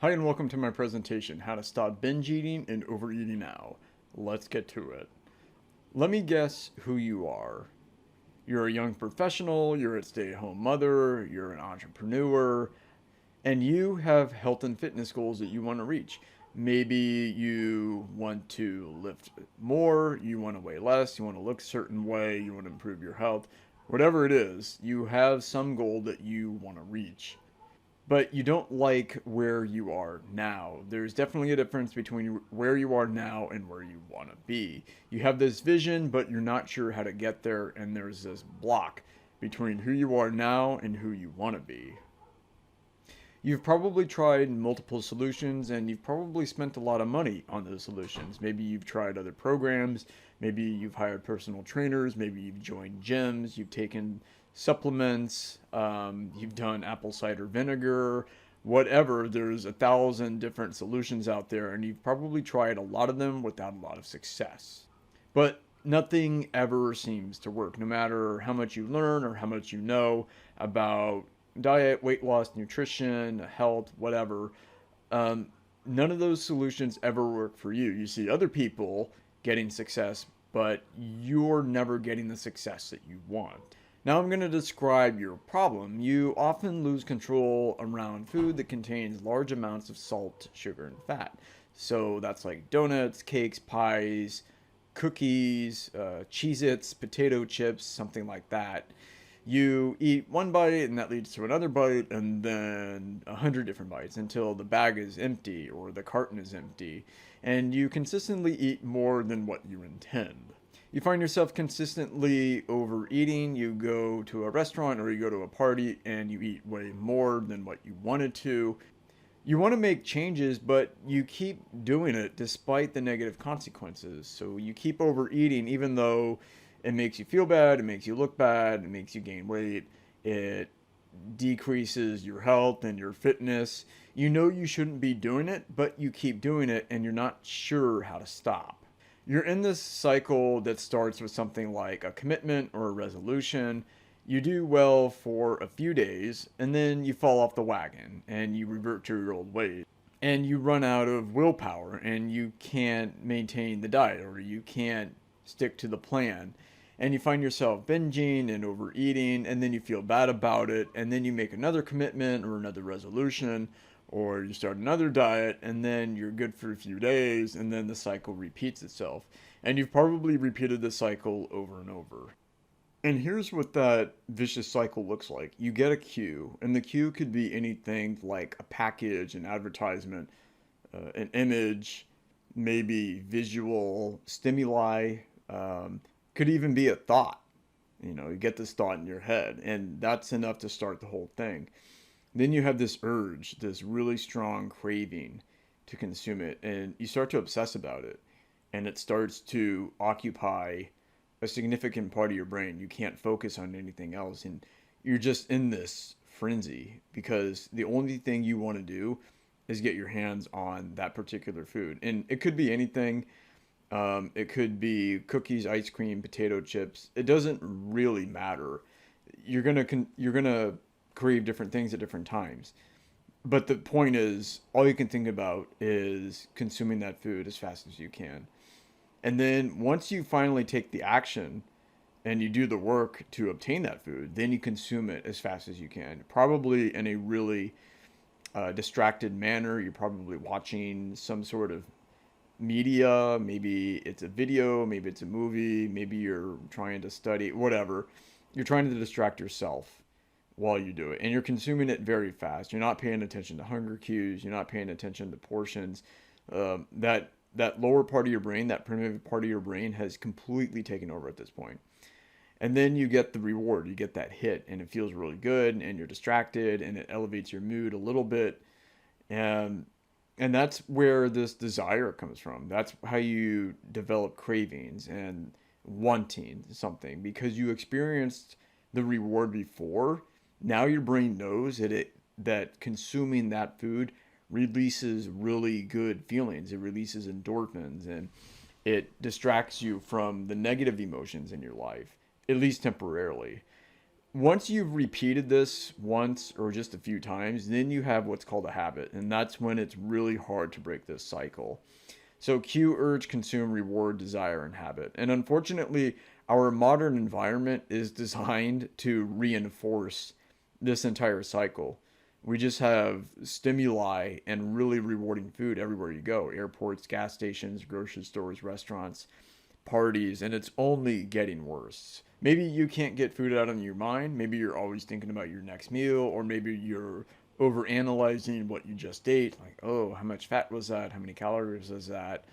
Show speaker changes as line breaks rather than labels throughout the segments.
Hi and welcome to my presentation, How to Stop Binge Eating and Overeating Now. Let's get to it. Let me guess who you are. You're a young professional, you're a stay-at-home mother, you're an entrepreneur, and you have health and fitness goals that you want to reach. Maybe you want to lift more, you want to weigh less, you want to look a certain way, you want to improve your health. Whatever it is, you have some goal that you want to reach, but you don't like where you are now. There's definitely a difference between where you are now and where you want to be. You have this vision, but you're not sure how to get there, and there's this block between who you are now and who you want to be. You've probably tried multiple solutions and you've probably spent a lot of money on those solutions. Maybe you've tried other programs, maybe you've hired personal trainers, maybe you've joined gyms, you've taken supplements, you've done apple cider vinegar, whatever. There's 1,000 different solutions out there, and you've probably tried a lot of them without a lot of success. But nothing ever seems to work, no matter how much you learn or how much you know about diet, weight loss, nutrition, health, whatever. Um, None of those solutions ever work for you. You see other people getting success, but you're never getting the success that you want. Now I'm going to describe your problem. You often lose control around food that contains large amounts of salt, sugar, and fat. So that's like donuts, cakes, pies, cookies, Cheez-Its, potato chips, something like that. You eat one bite and that leads to another bite and then 100 different bites until the bag is empty or the carton is empty, and you consistently eat more than what you intend. You find yourself consistently overeating. You go to a restaurant or you go to a party and you eat way more than what you wanted to. You want to make changes, but you keep doing it despite the negative consequences. So you keep overeating even though it makes you feel bad, it makes you look bad, it makes you gain weight, it decreases your health and your fitness. You know you shouldn't be doing it, but you keep doing it and you're not sure how to stop. You're in this cycle that starts with something like a commitment or a resolution. You do well for a few days and then you fall off the wagon and you revert to your old ways. And you run out of willpower and you can't maintain the diet or you can't stick to the plan, and you find yourself binging and overeating, and then you feel bad about it, and then you make another commitment or another resolution, or you start another diet, and then you're good for a few days, and then the cycle repeats itself. And you've probably repeated the cycle over and over. And here's what that vicious cycle looks like. You get a cue, and the cue could be anything like a package, an advertisement, an image, maybe visual stimuli, could even be a thought. You get this thought in your head, and that's enough to start the whole thing. Then you have this urge, this really strong craving to consume it, and you start to obsess about it, and it starts to occupy a significant part of your brain. You can't focus on anything else, and you're just in this frenzy because the only thing you want to do is get your hands on that particular food. And it could be anything. It could be cookies, ice cream, potato chips. It doesn't really matter. You're gonna crave different things at different times. But the point is, all you can think about is consuming that food as fast as you can. And then once you finally take the action and you do the work to obtain that food, then you consume it as fast as you can. Probably in a really distracted manner. You're probably watching some sort of media. Maybe it's a video, maybe it's a movie, maybe you're trying to study, whatever. You're trying to distract yourself while you do it, and you're consuming it very fast. You're not paying attention to hunger cues. You're not paying attention to portions. That lower part of your brain, that primitive part of your brain, has completely taken over at this point. And then you get the reward. You get that hit, and it feels really good, and you're distracted, and it elevates your mood a little bit. And that's where this desire comes from. That's how you develop cravings and wanting something, because you experienced the reward before. Now your brain knows that consuming that food releases really good feelings. It releases endorphins and it distracts you from the negative emotions in your life, at least temporarily. Once you've repeated this once or just a few times, then you have what's called a habit, and that's when it's really hard to break this cycle. So cue, urge, consume, reward, desire, and habit. And unfortunately, our modern environment is designed to reinforce this entire cycle. We just have stimuli and really rewarding food everywhere you go: airports, gas stations, grocery stores, restaurants, parties, and it's only getting worse. Maybe you can't get food out of your mind. Maybe you're always thinking about your next meal, or maybe you're over analyzing what you just ate. Like, oh, how much fat was that? How many calories was that?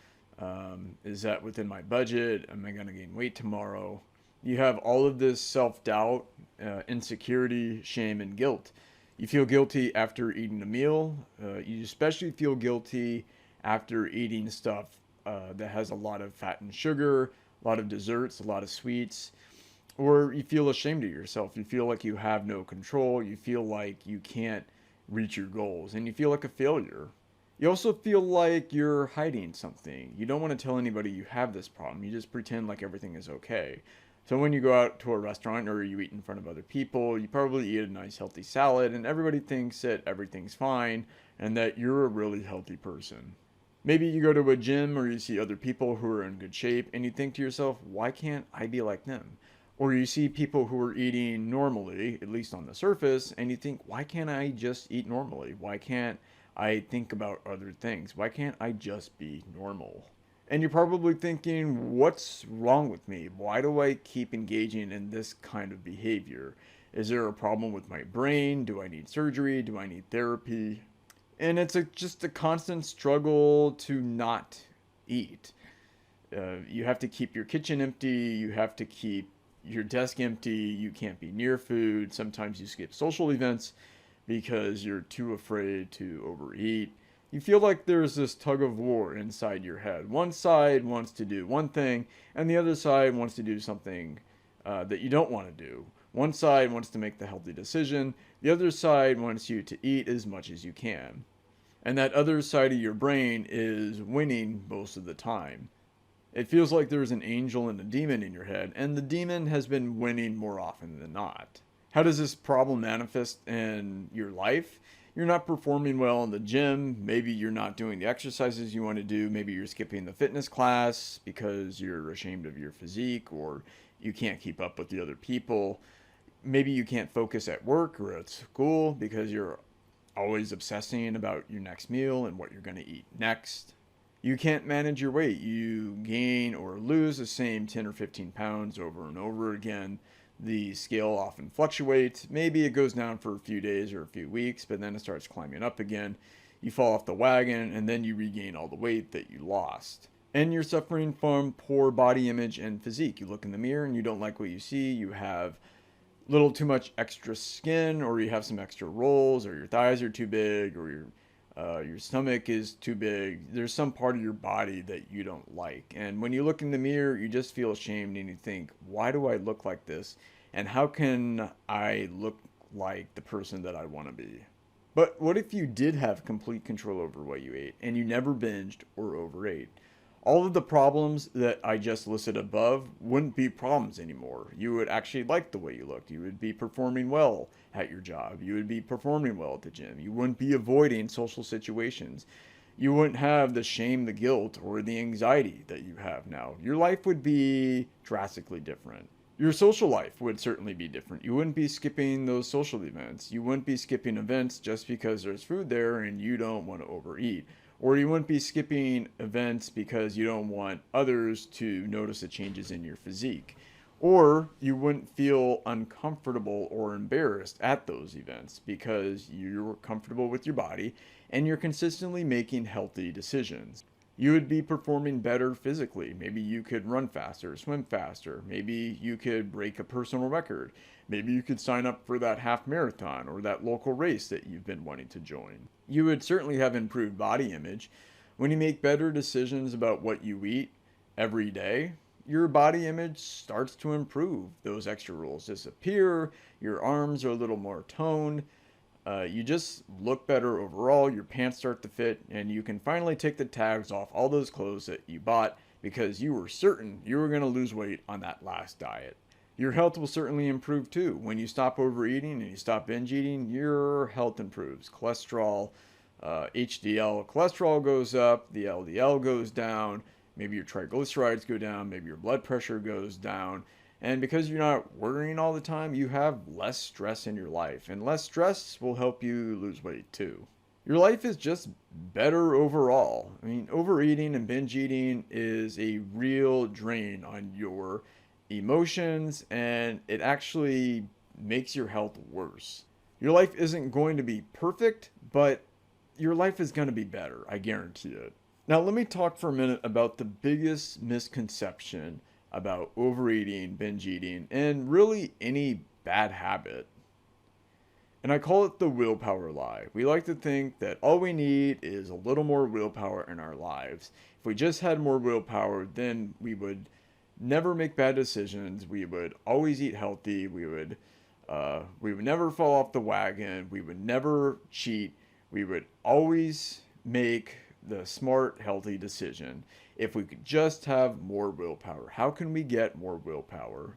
Is that within my budget? Am I going to gain weight tomorrow? You have all of this self doubt, insecurity, shame, and guilt. You feel guilty after eating a meal. You especially feel guilty after eating stuff that has a lot of fat and sugar, a lot of desserts, a lot of sweets, or you feel ashamed of yourself. You feel like you have no control. You feel like you can't reach your goals, and you feel like a failure. You also feel like you're hiding something. You don't want to tell anybody you have this problem. You just pretend like everything is okay. So when you go out to a restaurant or you eat in front of other people, you probably eat a nice healthy salad, and everybody thinks that everything's fine and that you're a really healthy person. Maybe you go to a gym or you see other people who are in good shape and you think to yourself, why can't I be like them? Or you see people who are eating normally, at least on the surface, and you think, why can't I just eat normally? Why can't I think about other things? Why can't I just be normal? And you're probably thinking, what's wrong with me? Why do I keep engaging in this kind of behavior? Is there a problem with my brain? Do I need surgery? Do I need therapy? And it's just a constant struggle to not eat. You have to keep your kitchen empty. You have to keep your desk empty. You can't be near food. Sometimes you skip social events because you're too afraid to overeat. You feel like there's this tug of war inside your head. One side wants to do one thing, and the other side wants to do something that you don't want to do. One side wants to make the healthy decision. The other side wants you to eat as much as you can. And that other side of your brain is winning most of the time. It feels like there's an angel and a demon in your head, and the demon has been winning more often than not. How does this problem manifest in your life? You're not performing well in the gym. Maybe you're not doing the exercises you want to do. Maybe you're skipping the fitness class because you're ashamed of your physique, or you can't keep up with the other people. Maybe you can't focus at work or at school because you're always obsessing about your next meal and what you're going to eat next. You can't manage your weight. You gain or lose the same 10 or 15 pounds over and over again. The scale often fluctuates. Maybe it goes down for a few days or a few weeks, but then it starts climbing up again. You fall off the wagon, and then you regain all the weight that you lost. And you're suffering from poor body image and physique. You look in the mirror and you don't like what you see. You have little too much extra skin, or you have some extra rolls, or your thighs are too big, or your stomach is too big. There's some part of your body that you don't like. And when you look in the mirror, you just feel ashamed and you think, why do I look like this? And how can I look like the person that I want to be? But what if you did have complete control over what you ate and you never binged or overate? All of the problems that I just listed above wouldn't be problems anymore. You would actually like the way you looked. You would be performing well at your job. You would be performing well at the gym. You wouldn't be avoiding social situations. You wouldn't have the shame, the guilt, or the anxiety that you have now. Your life would be drastically different. Your social life would certainly be different. You wouldn't be skipping those social events. You wouldn't be skipping events just because there's food there and you don't want to overeat. Or you wouldn't be skipping events because you don't want others to notice the changes in your physique. Or you wouldn't feel uncomfortable or embarrassed at those events because you're comfortable with your body and you're consistently making healthy decisions. You would be performing better physically. Maybe you could run faster, swim faster. Maybe you could break a personal record. Maybe you could sign up for that half marathon or that local race that you've been wanting to join. You would certainly have improved body image. When you make better decisions about what you eat every day, your body image starts to improve. Those extra rolls disappear. Your arms are a little more toned. You just look better overall. Your pants start to fit, and you can finally take the tags off all those clothes that you bought because you were certain you were going to lose weight on that last diet. Your health will certainly improve too. When you stop overeating and you stop binge eating, your health improves. Cholesterol, HDL cholesterol goes up, the LDL goes down, maybe your triglycerides go down, maybe your blood pressure goes down. And because you're not worrying all the time, you have less stress in your life. And less stress will help you lose weight too. Your life is just better overall. I mean, overeating and binge eating is a real drain on your emotions, and it actually makes your health worse. Your life isn't going to be perfect, but your life is going to be better. I guarantee it. Now, let me talk for a minute about the biggest misconception about overeating, binge eating, and really any bad habit. And I call it the willpower lie. We like to think that all we need is a little more willpower in our lives. If we just had more willpower, then we would never make bad decisions. We would always eat healthy. We would never fall off the wagon. We would never cheat. We would always make the smart, healthy decision if we could just have more willpower. How can we get more willpower?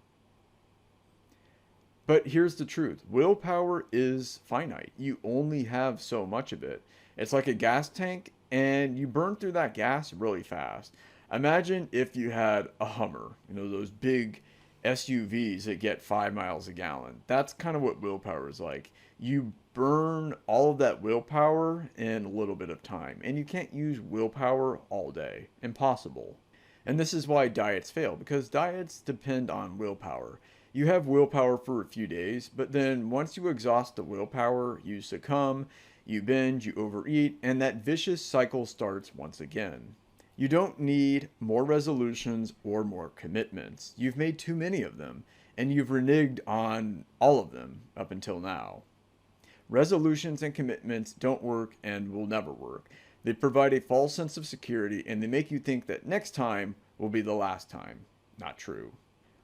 But here's the truth. Willpower is finite. You only have so much of it. It's like a gas tank, and you burn through that gas really fast. Imagine if you had a Hummer, those big SUVs that get 5 miles a gallon. That's kind of what willpower is like. You burn all of that willpower in a little bit of time, and you can't use willpower all day. Impossible. And this is why diets fail, because diets depend on willpower. You have willpower for a few days, but then once you exhaust the willpower, you succumb, you binge, you overeat, and that vicious cycle starts once again. You don't need more resolutions or more commitments. You've made too many of them, and you've reneged on all of them up until now. Resolutions and commitments don't work and will never work. They provide a false sense of security, and they make you think that next time will be the last time. Not true.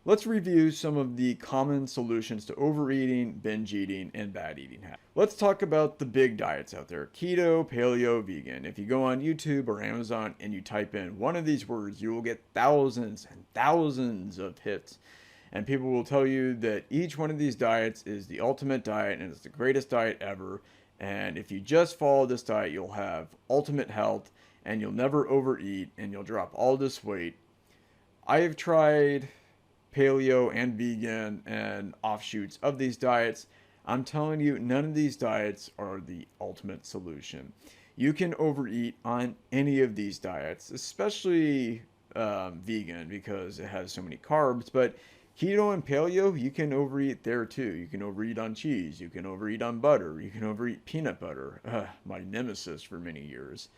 Let's review some of the common solutions to overeating, binge eating, and bad eating habits. Let's talk about the big diets out there: keto, paleo, vegan. If you go on YouTube or Amazon and you type in one of these words, you will get thousands and thousands of hits. And people will tell you that each one of these diets is the ultimate diet and it's the greatest diet ever. And if you just follow this diet, you'll have ultimate health and you'll never overeat and you'll drop all this weight. I have tried paleo and vegan and offshoots of these diets. I'm telling you, none of these diets are the ultimate solution. You can overeat on any of these diets, especially vegan because it has so many carbs, but keto and paleo, you can overeat there too. You can overeat on cheese, you can overeat on butter, you can overeat peanut butter, my nemesis for many years.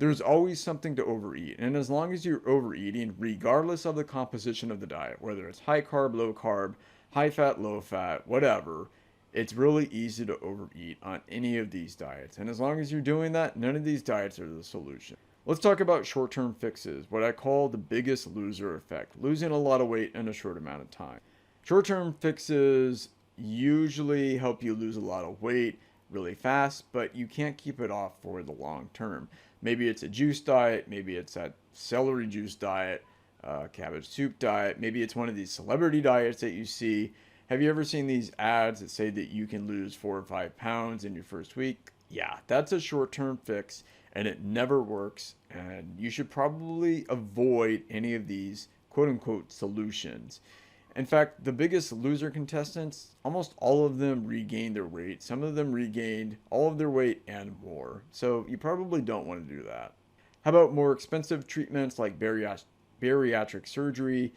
There's always something to overeat, and as long as you're overeating, regardless of the composition of the diet, whether it's high carb, high fat, low fat, whatever, it's really easy to overeat on any of these diets. And as long as you're doing that, none of these diets are the solution. Let's talk about short-term fixes, what I call the biggest loser effect, losing a lot of weight in a short amount of time. Short-term fixes usually help you lose a lot of weight really fast, but you can't keep it off for the long term. Maybe it's a juice diet, maybe it's that celery juice diet, cabbage soup diet, maybe it's one of these celebrity diets that you see. Have you ever seen these ads that say that you can lose 4 or 5 pounds in your first week? Yeah, that's a short-term fix and it never works, and you should probably avoid any of these quote-unquote solutions. In fact, the biggest loser contestants, almost all of them regained their weight. Some of them regained all of their weight and more. So you probably don't want to do that. How about more expensive treatments like bariatric surgery,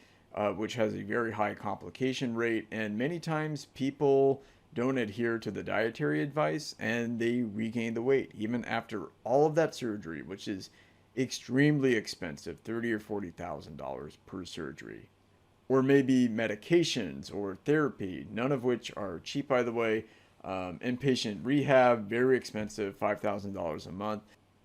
which has a very high complication rate, and many times people don't adhere to the dietary advice and they regain the weight even after all of that surgery, which is extremely expensive, $30,000 or $40,000 per surgery. Or maybe medications or therapy, none of which are cheap, by the way. Inpatient rehab, very expensive, $5,000 a month.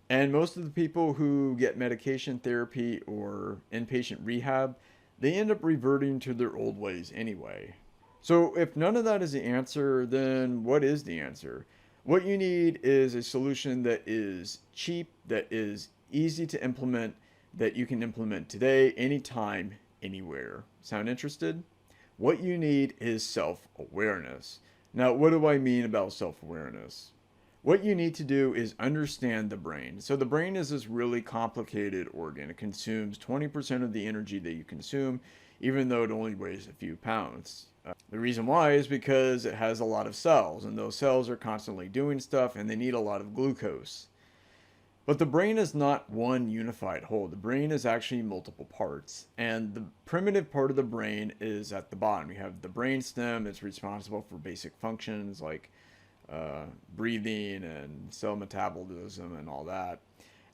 And most of the people who get medication therapy or inpatient rehab, they end up reverting to their old ways anyway. So if none of that is the answer, then what is the answer? What you need is a solution that is cheap, that is easy to implement, that you can implement today, anytime, anywhere. Sound interested? What you need is self-awareness. Now, what do I mean about self-awareness? What you need to do is understand the brain. So the brain is this really complicated organ. It consumes 20% of the energy that you consume, even though it only weighs a few pounds. The reason why is because it has a lot of cells, and those cells are constantly doing stuff, and they need a lot of glucose. But the brain is not one unified whole. The brain is actually multiple parts. And the primitive part of the brain is at the bottom. You have the brain stem that's responsible for basic functions like breathing and cell metabolism and all that.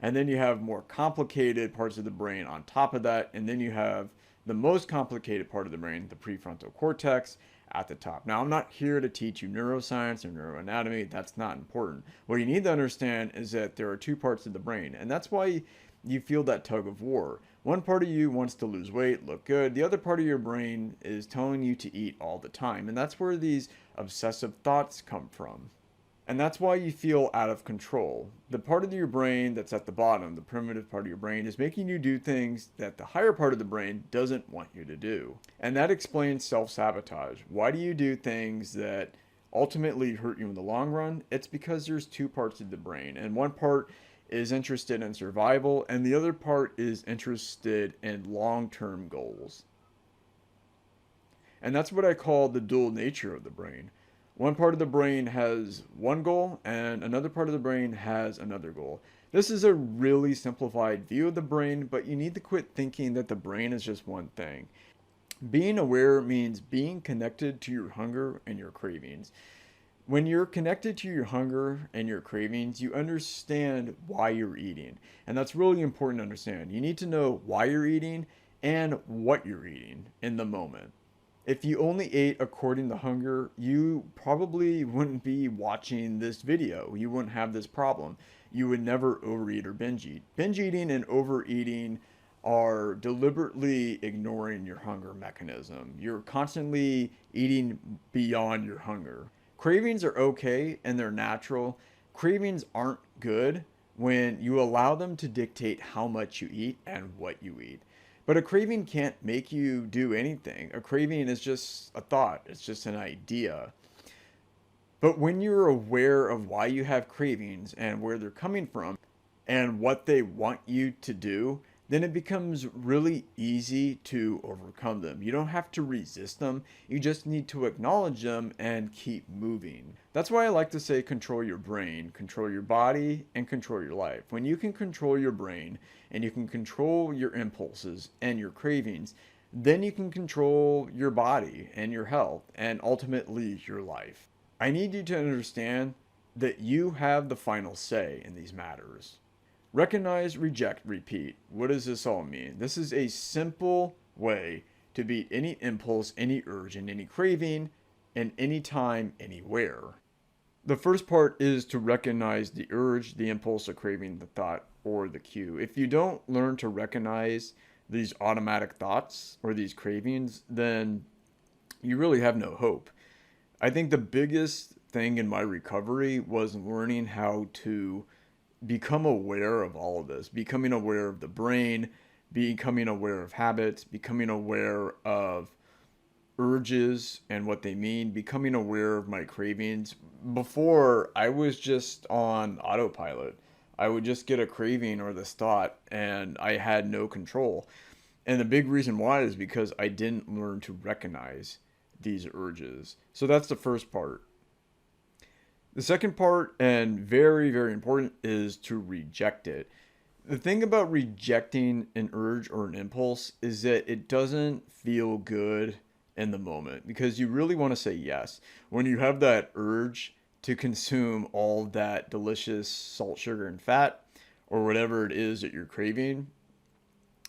And then you have more complicated parts of the brain on top of that. And then you have the most complicated part of the brain, the prefrontal cortex, at the top. Now, I'm not here to teach you neuroscience or neuroanatomy. That's not important. What you need to understand is that there are two parts of the brain, and that's why you feel that tug of war. One part of you wants to lose weight, look good. The other part of your brain is telling you to eat all the time, and that's where these obsessive thoughts come from. And that's why you feel out of control. The part of your brain that's at the bottom, the primitive part of your brain, is making you do things that the higher part of the brain doesn't want you to do. And that explains self-sabotage. Why do you do things that ultimately hurt you in the long run? It's because there's two parts of the brain, and one part is interested in survival, and the other part is interested in long-term goals. And that's what I call the dual nature of the brain. One part of the brain has one goal and another part of the brain has another goal. This is a really simplified view of the brain, but you need to quit thinking that the brain is just one thing. Being aware means being connected to your hunger and your cravings. When you're connected to your hunger and your cravings, you understand why you're eating. And that's really important to understand. You need to know why you're eating and what you're eating in the moment. If you only ate according to hunger, you probably wouldn't be watching this video. You wouldn't have this problem. You would never overeat or binge eat. Binge eating and overeating are deliberately ignoring your hunger mechanism. You're constantly eating beyond your hunger. Cravings are okay and they're natural. Cravings aren't good when you allow them to dictate how much you eat and what you eat. But a craving can't make you do anything. A craving is just a thought. It's just an idea. But when you're aware of why you have cravings and where they're coming from and what they want you to do, then it becomes really easy to overcome them. You don't have to resist them. You just need to acknowledge them and keep moving. That's why I like to say control your brain, control your body, and control your life. When you can control your brain and you can control your impulses and your cravings, then you can control your body and your health and ultimately your life. I need you to understand that you have the final say in these matters. Recognize, reject, repeat. What does this all mean? This is a simple way to beat any impulse, any urge, and any craving, and anytime, anywhere. The first part is to recognize the urge, the impulse, the craving, the thought, or the cue. If you don't learn to recognize these automatic thoughts or these cravings, then you really have no hope. I think the biggest thing in my recovery was learning how to become aware of all of this, becoming aware of the brain, becoming aware of habits, becoming aware of urges and what they mean, becoming aware of my cravings. Before, I was just on autopilot. I would just get a craving or this thought and I had no control. And the big reason why is because I didn't learn to recognize these urges. So that's the first part. The second part, and very, very important, is to reject it. The thing about rejecting an urge or an impulse is that it doesn't feel good in the moment because you really want to say yes. When you have that urge to consume all that delicious salt, sugar, and fat, or whatever it is that you're craving,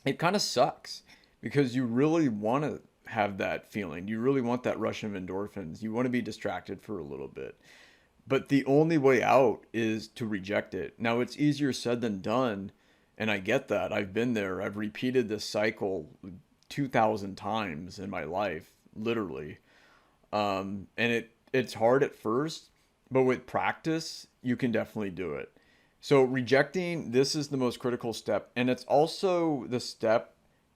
it kind of sucks because you really want to have that feeling. You really want that rush of endorphins. You want to be distracted for a little bit. But the only way out is to reject it. Now, it's easier said than done, and I get that. I've been there. I've repeated this cycle 2,000 times in my life, literally. And it's hard at first, but with practice, you can definitely do it. So rejecting, this is the most critical step, and it's also the step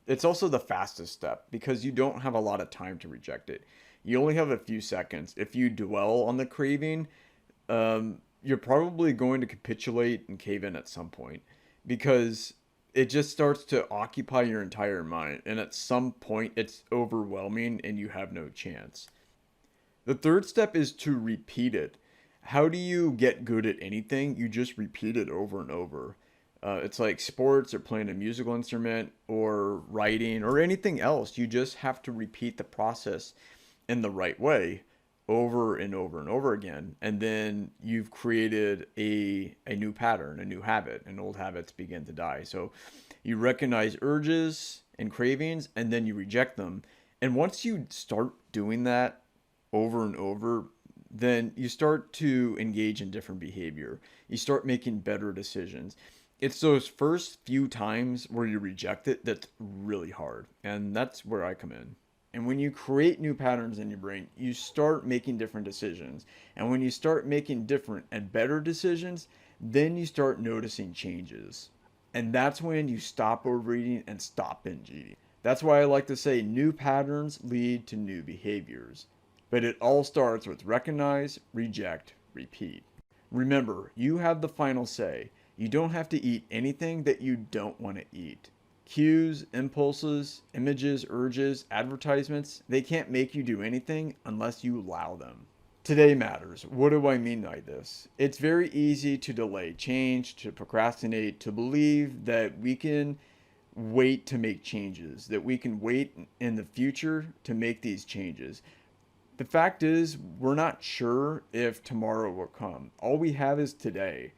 It's also the fastest step because you don't have a lot of time to reject it. You only have a few seconds. If you dwell on the craving, you're probably going to capitulate and cave in at some point because it just starts to occupy your entire mind. And at some point, it's overwhelming and you have no chance. The third step is to repeat it. How do you get good at anything? You just repeat it over and over. It's like sports or playing a musical instrument or writing or anything else. You just have to repeat the process in the right way over and over and over again. And then you've created a new pattern, a new habit, and old habits begin to die. So you recognize urges and cravings and then you reject them. And once you start doing that over and over, then you start to engage in different behavior. You start making better decisions. It's those first few times where you reject it that's really hard. And that's where I come in. And when you create new patterns in your brain, you start making different decisions. And when you start making different and better decisions, then you start noticing changes. And that's when you stop overeating and stop binge eating. That's why I like to say new patterns lead to new behaviors. But it all starts with recognize, reject, repeat. Remember, you have the final say. You don't have to eat anything that you don't want to eat. Cues, impulses, images, urges, advertisements, they can't make you do anything unless you allow them. Today matters. What do I mean by this? It's very easy to delay change, to procrastinate, to believe that we can wait to make changes, that we can wait in the future to make these changes. The fact is, we're not sure if tomorrow will come. All we have is today.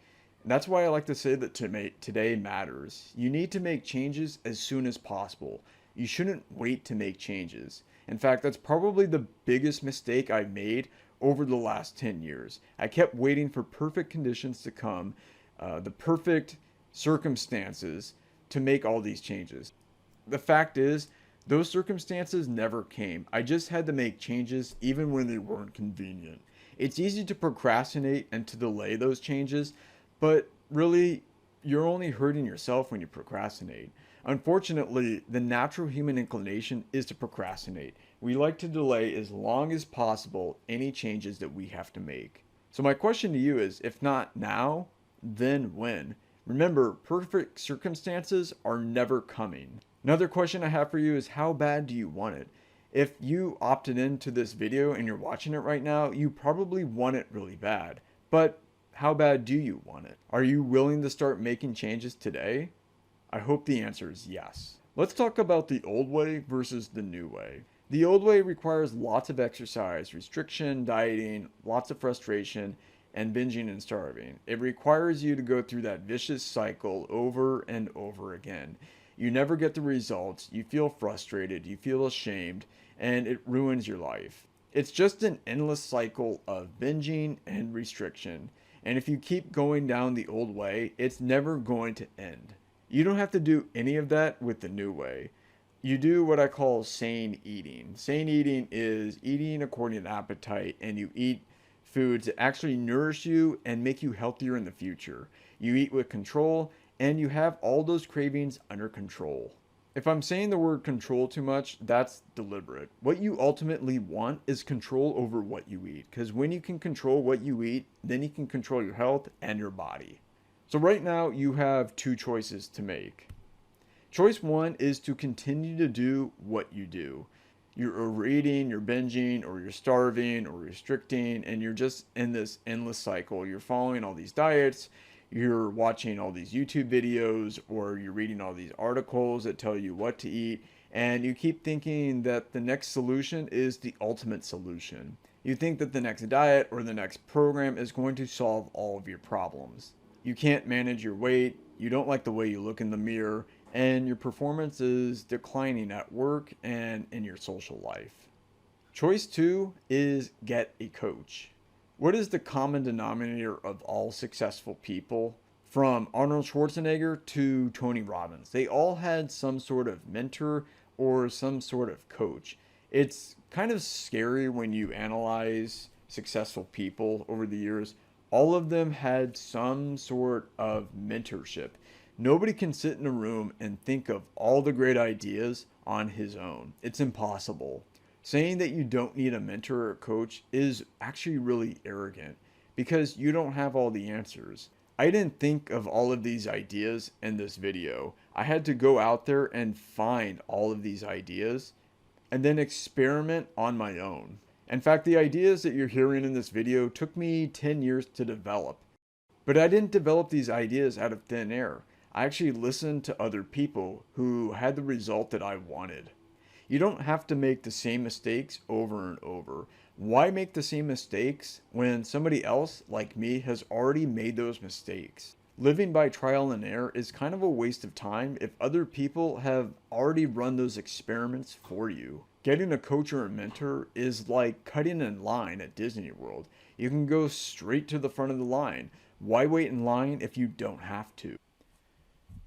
That's why I like to say that today matters. You need to make changes as soon as possible. You shouldn't wait to make changes. In fact, that's probably the biggest mistake I've made over the last 10 years. I kept waiting for perfect conditions to come, the perfect circumstances to make all these changes. The fact is, those circumstances never came. I just had to make changes even when they weren't convenient. It's easy to procrastinate and to delay those changes, but really, you're only hurting yourself when you procrastinate. Unfortunately, the natural human inclination is to procrastinate. We like to delay as long as possible any changes that we have to make. So my question to you is, if not now, then when? Remember, perfect circumstances are never coming. Another question I have for you is, how bad do you want it? If you opted into this video and you're watching it right now, you probably want it really bad. But how bad do you want it? Are you willing to start making changes today? I hope the answer is yes. Let's talk about the old way versus the new way. The old way requires lots of exercise, restriction, dieting, lots of frustration, and binging and starving. It requires you to go through that vicious cycle over and over again. You never get the results, you feel frustrated, you feel ashamed, and it ruins your life. It's just an endless cycle of binging and restriction. And if you keep going down the old way, it's never going to end. You don't have to do any of that with the new way. You do what I call sane eating. Sane eating is eating according to appetite, and you eat foods that actually nourish you and make you healthier in the future. You eat with control, and you have all those cravings under control. If I'm saying the word control too much, that's deliberate. What you ultimately want is control over what you eat. Because when you can control what you eat, then you can control your health and your body. So right now, you have two choices to make. Choice one is to continue to do what you do. You're overeating, you're binging, or you're starving, or restricting, and you're just in this endless cycle. You're following all these diets, you're watching all these YouTube videos, or you're reading all these articles that tell you what to eat, and you keep thinking that the next solution is the ultimate solution. You think that the next diet or the next program is going to solve all of your problems. You can't manage your weight, you don't like the way you look in the mirror, and your performance is declining at work and in your social life. Choice two is get a coach. What is the common denominator of all successful people? From Arnold Schwarzenegger to Tony Robbins. They all had some sort of mentor or some sort of coach. It's kind of scary when you analyze successful people over the years. All of them had some sort of mentorship. Nobody can sit in a room and think of all the great ideas on his own. It's impossible. Saying that you don't need a mentor or coach is actually really arrogant because you don't have all the answers. I didn't think of all of these ideas in this video. I had to go out there and find all of these ideas and then experiment on my own. In fact, the ideas that you're hearing in this video took me 10 years to develop. But I didn't develop these ideas out of thin air. I actually listened to other people who had the result that I wanted. You don't have to make the same mistakes over and over. Why make the same mistakes when somebody else, like me, has already made those mistakes? Living by trial and error is kind of a waste of time if other people have already run those experiments for you. Getting a coach or a mentor is like cutting in line at Disney World. You can go straight to the front of the line. Why wait in line if you don't have to?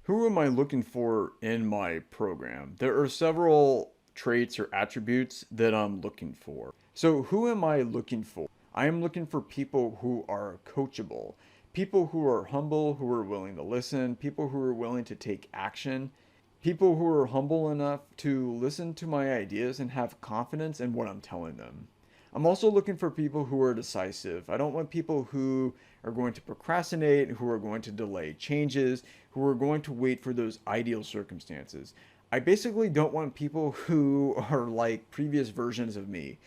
Who am I looking for in my program? There are several traits or attributes that I'm looking for. So who am I looking for? I am looking for people who are coachable, people who are humble, who are willing to listen, people who are willing to take action, people who are humble enough to listen to my ideas and have confidence in what I'm telling them. I'm also looking for people who are decisive. I don't want people who are going to procrastinate, who are going to delay changes, who are going to wait for those ideal circumstances. I basically don't want people who are like previous versions of me.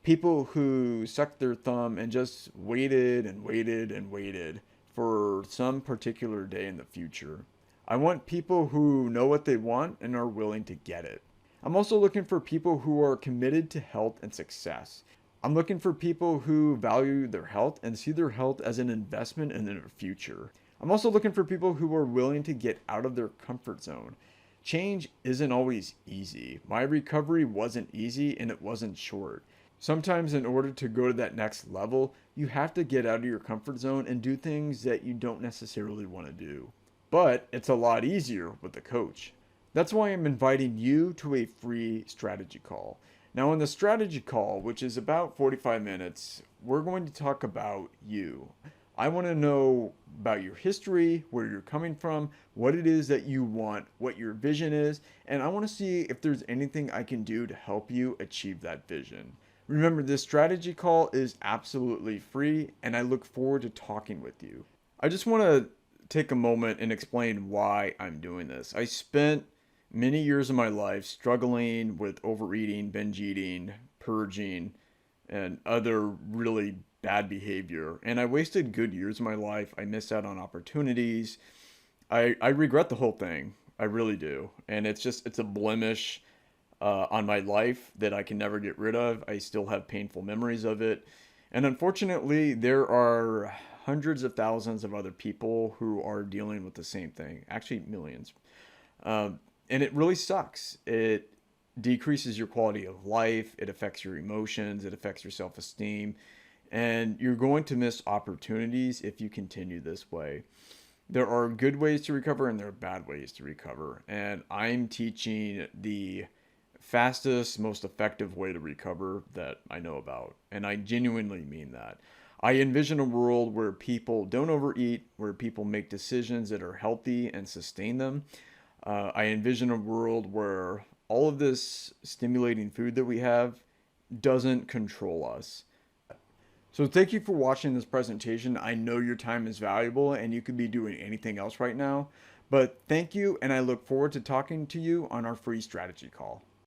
People who sucked their thumb and just waited and waited and waited for some particular day in the future. I want people who know what they want and are willing to get it. I'm also looking for people who are committed to health and success. I'm looking for people who value their health and see their health as an investment in their future. I'm also looking for people who are willing to get out of their comfort zone. Change isn't always easy. My recovery wasn't easy and it wasn't short. Sometimes in order to go to that next level, you have to get out of your comfort zone and do things that you don't necessarily want to do. But it's a lot easier with a coach. That's why I'm inviting you to a free strategy call. Now in the strategy call, which is about 45 minutes, we're going to talk about you. I want to know about your history, where you're coming from, what it is that you want, what your vision is, and I want to see if there's anything I can do to help you achieve that vision. Remember, this strategy call is absolutely free, and I look forward to talking with you. I just want to take a moment and explain why I'm doing this. I spent many years of my life struggling with overeating, binge eating, purging, and other really bad behavior. And I wasted good years of my life. I missed out on opportunities. I regret the whole thing. I really do. And it's a blemish on my life that I can never get rid of. I still have painful memories of it. And unfortunately, there are hundreds of thousands of other people who are dealing with the same thing. Actually, millions. And it really sucks. It decreases your quality of life. It affects your emotions. It affects your self-esteem. And you're going to miss opportunities if you continue this way. There are good ways to recover and there are bad ways to recover. And I'm teaching the fastest, most effective way to recover that I know about. And I genuinely mean that. I envision a world where people don't overeat, where people make decisions that are healthy and sustain them. I envision a world where all of this stimulating food that we have doesn't control us. So thank you for watching this presentation. I know your time is valuable and you could be doing anything else right now, but thank you and I look forward to talking to you on our free strategy call.